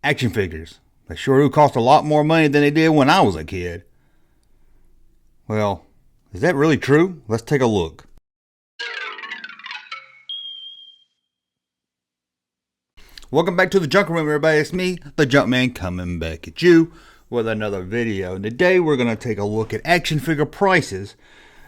Action figures. They sure do cost a lot more money than they did when I was a kid. Well, is that really true? Let's take a look. Welcome back to the Junkman, everybody. It's me, the Junkman, coming back at you with another video. And today we're going to take a look at action figure prices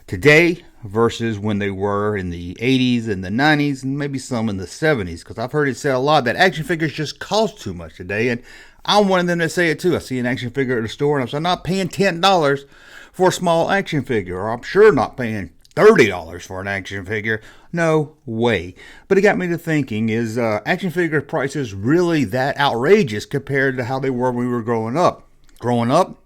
today versus when they were in the 80s and the 90s and maybe some in the 70s. Because I've heard it said a lot that action figures just cost too much today. And I'm one of them that say it too. I see an action figure at the store and I'm not paying $10 for a small action figure. Or I'm sure not paying $30 for an action figure. No way. But it got me to thinking, is action figure prices really that outrageous compared to how they were when we were growing up? Growing up,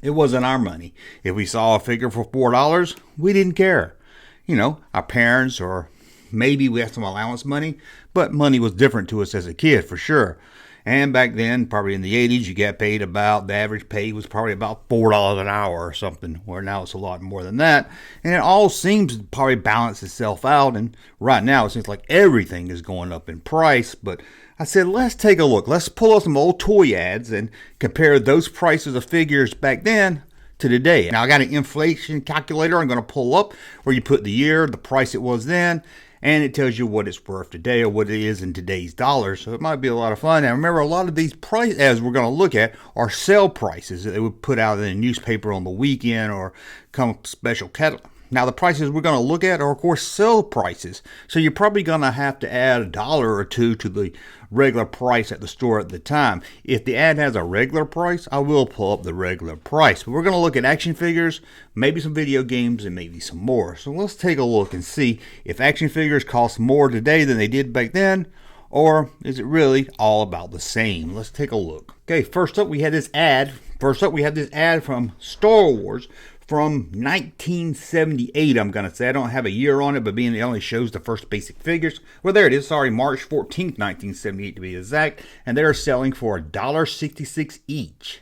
it wasn't our money. If we saw a figure for $4, we didn't care. You know, our parents, or maybe we had some allowance money, but money was different to us as a kid for sure. And back then, probably in the 80s, you got paid about, the average pay was probably about $4 an hour or something, where now it's a lot more than that. And it all seems to probably balance itself out. And right now, it seems like everything is going up in price. But I said, let's take a look. Let's pull up some old toy ads and compare those prices of figures back then to today. Now, I got an inflation calculator I'm going to pull up where you put the year, the price it was then, and it tells you what it's worth today or what it is in today's dollars. So it might be a lot of fun. Now remember, a lot of these price ads we're going to look at are sale prices that they would put out in a newspaper on the weekend or come special catalog. Now the prices we're going to look at are of course sale prices. So you're probably going to have to add $1 or $2 to the regular price at the store at the time. If the ad has a regular price, I will pull up the regular price. But we're going to look at action figures, maybe some video games, and maybe some more. So let's take a look and see if action figures cost more today than they did back then, or is it really all about the same? Let's take a look. Okay, first up we had this ad. From Star Wars from 1978, I'm going to say. I don't have a year on it, but being it only shows the first basic figures. Well, there it is. Sorry, March 14th, 1978 to be exact. And they're selling for $1.66 each.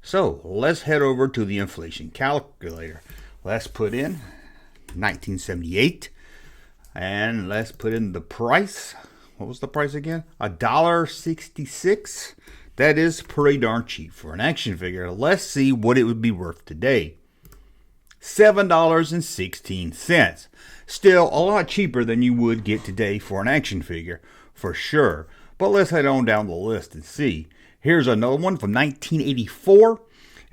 So let's head over to the inflation calculator. Let's put in 1978. And let's put in the price. What was the price again? $1.66. That is pretty darn cheap for an action figure. Let's see what it would be worth today. $7.16. Still a lot cheaper than you would get today for an action figure, for sure. But let's head on down the list and see. Here's another one from 1984.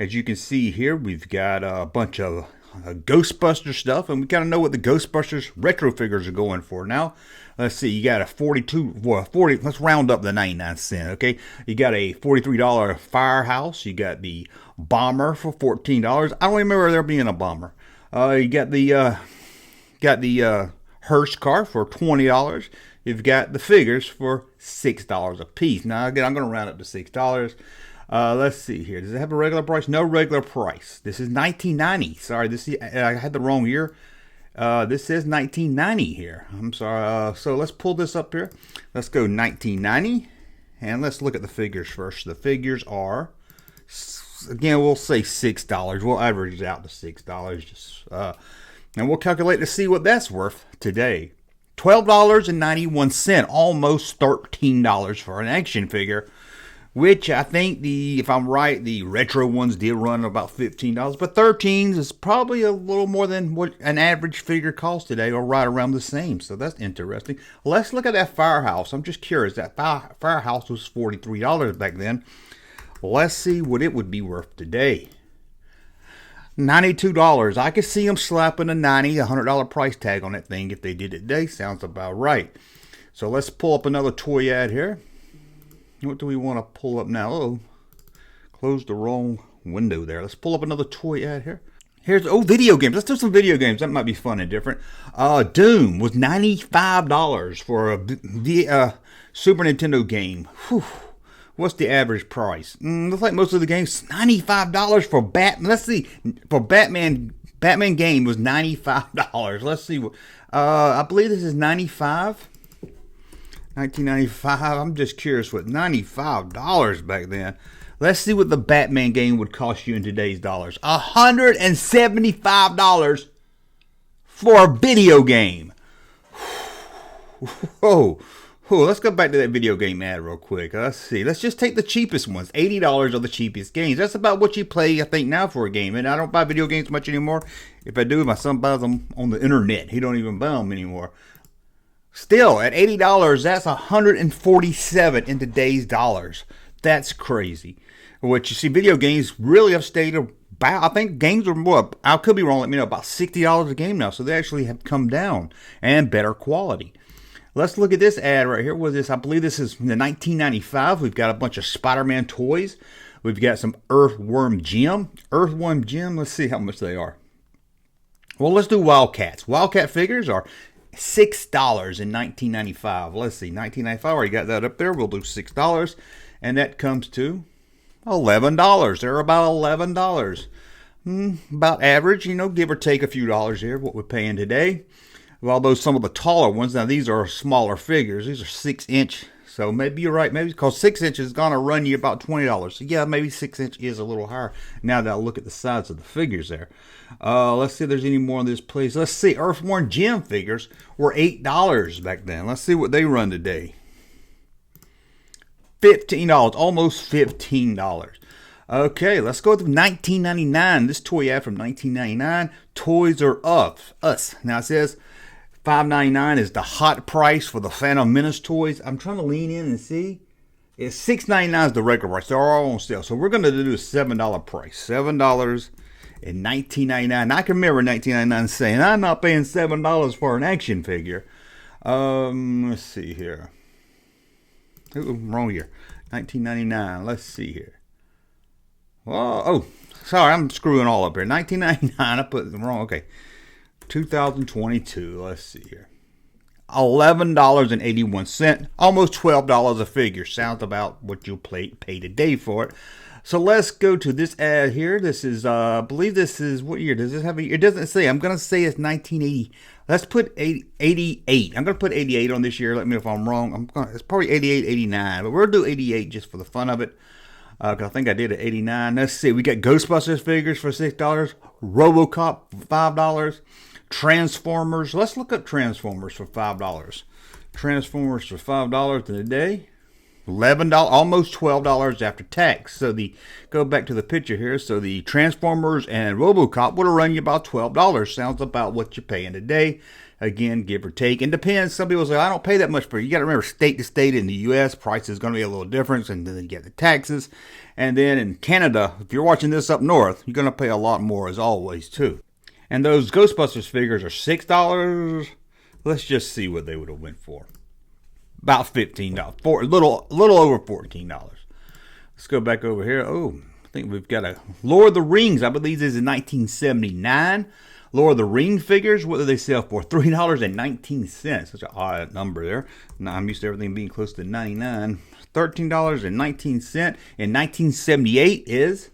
As you can see here, we've got a bunch of Ghostbusters stuff, and we kind of know what the Ghostbusters retro figures are going for now. Let's see, you got a 40, let's round up the 99 cent, okay? You got a $43 Firehouse, you got the Bomber for $14. I don't remember there being a Bomber. You got the Hearst car for $20. You've got the figures for $6 a piece. Now again, I'm going to round up to $6. Let's see here. Does it have a regular price? No regular price. This is 1990. Sorry, I had the wrong year. This says 1990 here. I'm sorry. So let's pull this up here. Let's go 1990, and let's look at the figures first. The figures are, again, we'll say $6. We'll average it out to $6. And we'll calculate to see what that's worth today. $12.91, almost $13 for an action figure. Which I think if I'm right, the retro ones did run about $15, but $13 is probably a little more than what an average figure costs today, or right around the same. So that's interesting. Let's look at that Firehouse. I'm just curious. That Firehouse was $43 back then. Let's see what it would be worth today. $92. I could see them slapping a $100 price tag on that thing if they did it today. Sounds about right. So let's pull up another toy ad here. What do we want to pull up now? Oh, closed the wrong window there. Let's pull up another toy ad here. Here's, video games. Let's do some video games. That might be fun and different. Doom was $95 for a Super Nintendo game. Whew. What's the average price? Looks like most of the games, $95 for Batman. Let's see. For Batman game was $95. Let's see. I believe this is 95. 1995. I'm just curious what $95 back then. Let's see what the Batman game would cost you in today's dollars. $175 for a video game. Whoa. Ooh, let's go back to that video game ad real quick. Let's see. Let's just take the cheapest ones. $80 are the cheapest games. That's about what you play, I think, now for a game. And I don't buy video games much anymore. If I do, my son buys them on the internet. He don't even buy them anymore. Still, at $80, that's $147 in today's dollars. That's crazy. What you see, video games really have stayed about, I think games are more, I could be wrong, let me know, about $60 a game now. So they actually have come down and better quality. Let's look at this ad right here. What is this? I believe this is the 1995. We've got a bunch of Spider-Man toys. We've got some Earthworm Jim. Earthworm Jim, let's see how much they are. Well, let's do Wildcats. Wildcat figures are $6 in 1995. Let's see, 1995, already got that up there. We'll do $6. And that comes to $11. They're about $11. About average, you know, give or take a few dollars here, what we're paying today. Although some of the taller ones, now these are smaller figures. These are 6-inch. So maybe you're right. Maybe because 6 inches is going to run you about $20. So yeah, maybe 6-inch is a little higher. Now that I look at the size of the figures there. Let's see if there's any more in this place. Let's see. Earthworm Jim figures were $8 back then. Let's see what they run today. $15. Almost $15. Okay, let's go with 1999. This toy ad from 1999. Toys R Us. Now it says $5.99 is the hot price for the Phantom Menace toys. I'm trying to lean in and see. It's $6.99 is the regular price. They're all on sale. So we're going to do a $7 price. $7 in 1999. I can remember 1999 saying, I'm not paying $7 for an action figure. Let's see here. Ooh, wrong year. 1999. Let's see here. Oh, sorry, I'm screwing all up here. 1999, I put it wrong. Okay. 2022. Let's see here. $11.81. Almost $12 a figure. Sounds about what you'll pay today for it. So let's go to this ad here. This is, I believe this is, what year? Does this have a year? It doesn't say. I'm going to say it's 1980. Let's put 88. I'm going to put 88 on this year. Let me know if I'm wrong. It's probably 88, 89. But we'll do 88 just for the fun of it. Cause I think I did at 89. Let's see. We got Ghostbusters figures for $6. RoboCop for $5. Transformers. Let's look up Transformers for $5. Transformers for $5 today. $11, almost $12 after tax. So go back to the picture here. So the Transformers and RoboCop would have run you about $12. Sounds about what you're paying today. Again, give or take. And depends. Some people say, I don't pay that much for it. You got to remember, state to state in the U.S., price is going to be a little different. And then you get the taxes. And then in Canada, if you're watching this up north, you're going to pay a lot more as always, too. And those Ghostbusters figures are $6. Let's just see what they would have went for. About $15. A little over $14. Let's go back over here. Oh, I think we've got a Lord of the Rings. I believe this is 1979. Lord of the Ring figures, what do they sell for? $3.19. Such an odd number there. Now, I'm used to everything being close to 99. $13.19. In 1978 is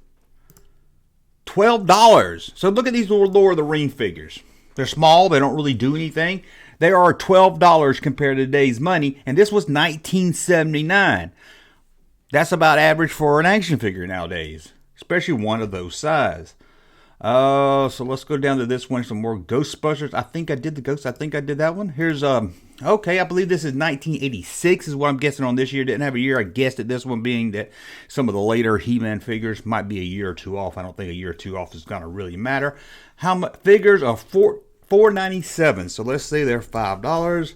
$12. So look at these Lord of the Ring figures. They're small. They don't really do anything. They are $12 compared to today's money. And this was 1979. That's about average for an action figure nowadays, especially one of those size. So let's go down to this one. Some more Ghostbusters. I think I did the Ghost. I think I did that one. Here's okay. I believe this is 1986 is what I'm guessing on this year. Didn't have a year. I guessed at this one being that some of the later He-Man figures might be a year or two off. I don't think a year or two off is going to really matter. How much figures are $4.97. So let's say they're $5.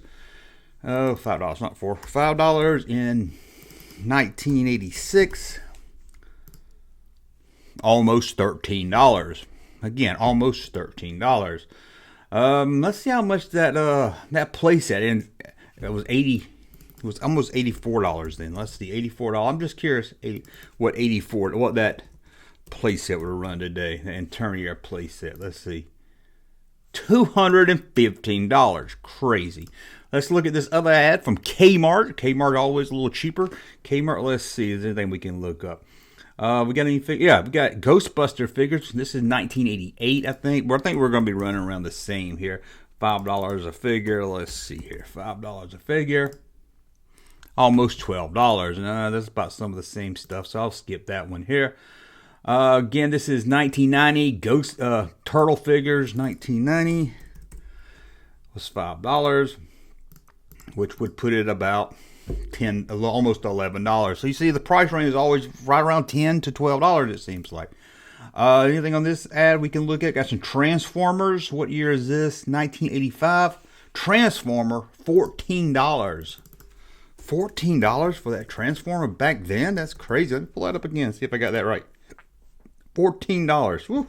Oh, $5, not $4. $5 in 1986. Almost $13. Again, almost $13. Let's see how much that playset, and it was almost $84 then. Let's see, $84. I'm just curious what that playset would run today. The interior playset. Let's see. $215. Crazy. Let's look at this other ad from Kmart. Kmart always a little cheaper. Kmart, let's see, is there anything we can look up? We got any figures? Yeah, we got Ghostbuster figures. This is 1988, I think. Well, I think we're going to be running around the same here. $5 a figure. Let's see here. $5 a figure. Almost $12. That's about some of the same stuff, so I'll skip that one here. Again, this is 1990. Ghost Turtle figures, 1990. Was $5. Which would put it about almost $11. So you see the price range is always right around $10 to $12, it seems like. Anything on this ad we can look at? Got some Transformers. What year is this? 1985. Transformer, $14. $14 for that Transformer back then? That's crazy. Let me pull that up again, see if I got that right. $14. Woo.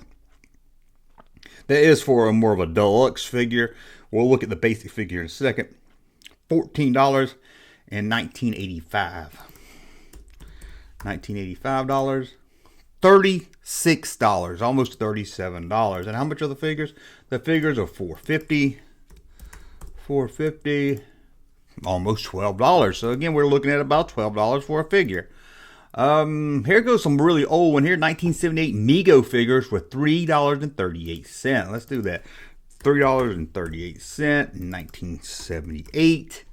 That is for a more of a deluxe figure. We'll look at the basic figure in a second. $14 in 1985. $1985. $36, almost $37. And how much are the figures? The figures are $450, almost $12. So again, we're looking at about $12 for a figure. Here goes some really old one here. 1978 Mego figures for $3.38. Let's do that. $3.38 in 1978.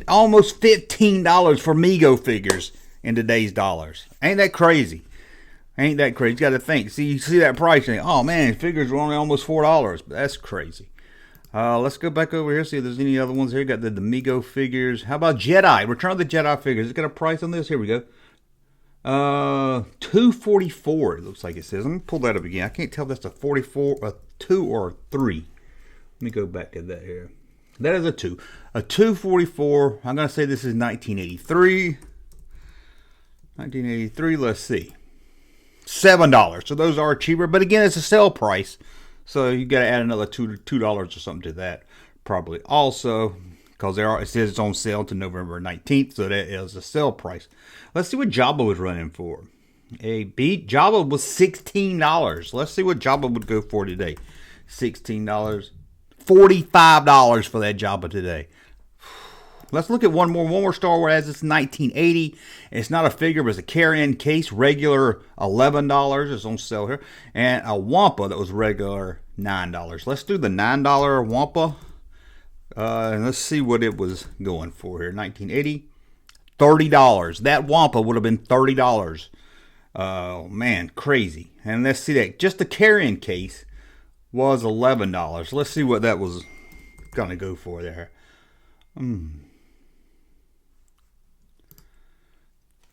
Almost $15 for Mego figures in today's dollars. Ain't that crazy? Ain't that crazy? You got to think. See, you see that price and think, oh man, figures were only almost $4. But that's crazy. Let's go back over here, see if there's any other ones here. Got the Mego figures. How about Jedi? Return of the Jedi figures. It's got a price on this. Here we go. $244. It looks like it says. Let me pull that up again. I can't tell if that's a 44, a 2, or a 3. Let me go back to that here. That is a 2. A 244. I'm gonna say this is 1983. 1983. Let's see. $7. So those are cheaper, but again, it's a sale price. So you got to add another $2 or something to that, probably also, because it says it's on sale to November 19th, so that is a sale price. Let's see what Jabba was running for. Jabba was $16. Let's see what Jabba would go for today. $16, $45 for that Jabba today. Let's look at one more Star Wars as it's 1980. It's not a figure, but it's a carry-in case. Regular $11. It's on sale here. And a Wampa that was regular $9. Let's do the $9 Wampa. And let's see what it was going for here. 1980. $30. That Wampa would have been $30. Oh, man, crazy. And let's see that. Just the carry-in case was $11. Let's see what that was going to go for there.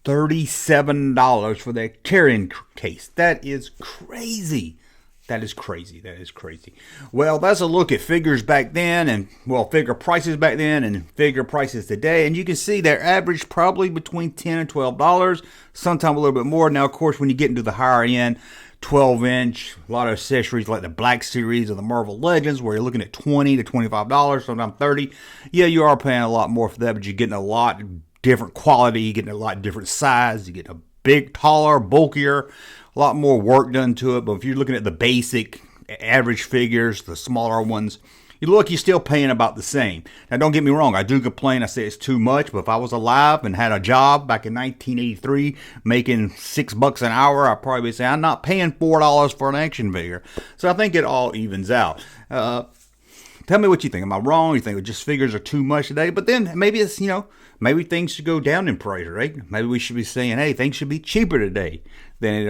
$37 for that carrying case. That is crazy. That is crazy. That is crazy. Well, that's a look at figures back then, and well, figure prices back then and figure prices today. And you can see they're averaged probably between $10 and $12, sometimes a little bit more. Now, of course, when you get into the higher end, 12-inch, a lot of accessories like the Black Series or the Marvel Legends, where you're looking at $20 to $25, sometimes $30. Yeah, you are paying a lot more for that, but you're getting a lot different quality, you're getting a lot different size, you get a big, taller, bulkier, a lot more work done to it. But if you're looking at the basic average figures, the smaller ones, you look, you're still paying about the same. Now, don't get me wrong, I do complain, I say it's too much, but if I was alive and had a job back in 1983 making $6 an hour, I'd probably be saying I'm not paying $4 for an action figure. So I think it all evens out. Tell me what you think. Am I wrong? You think just figures are too much today? But then maybe it's, maybe things should go down in price, right? Maybe we should be saying, hey, things should be cheaper today than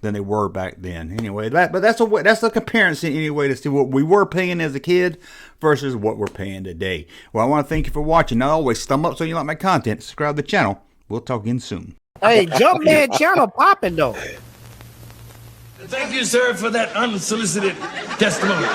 they were back then. Anyway, that's a comparison anyway to see what we were paying as a kid versus what we're paying today. Well, I want to thank you for watching. Now, always thumb up so you like my content. Subscribe to the channel. We'll talk again soon. Hey, Junkman channel popping though. Thank you, sir, for that unsolicited testimony.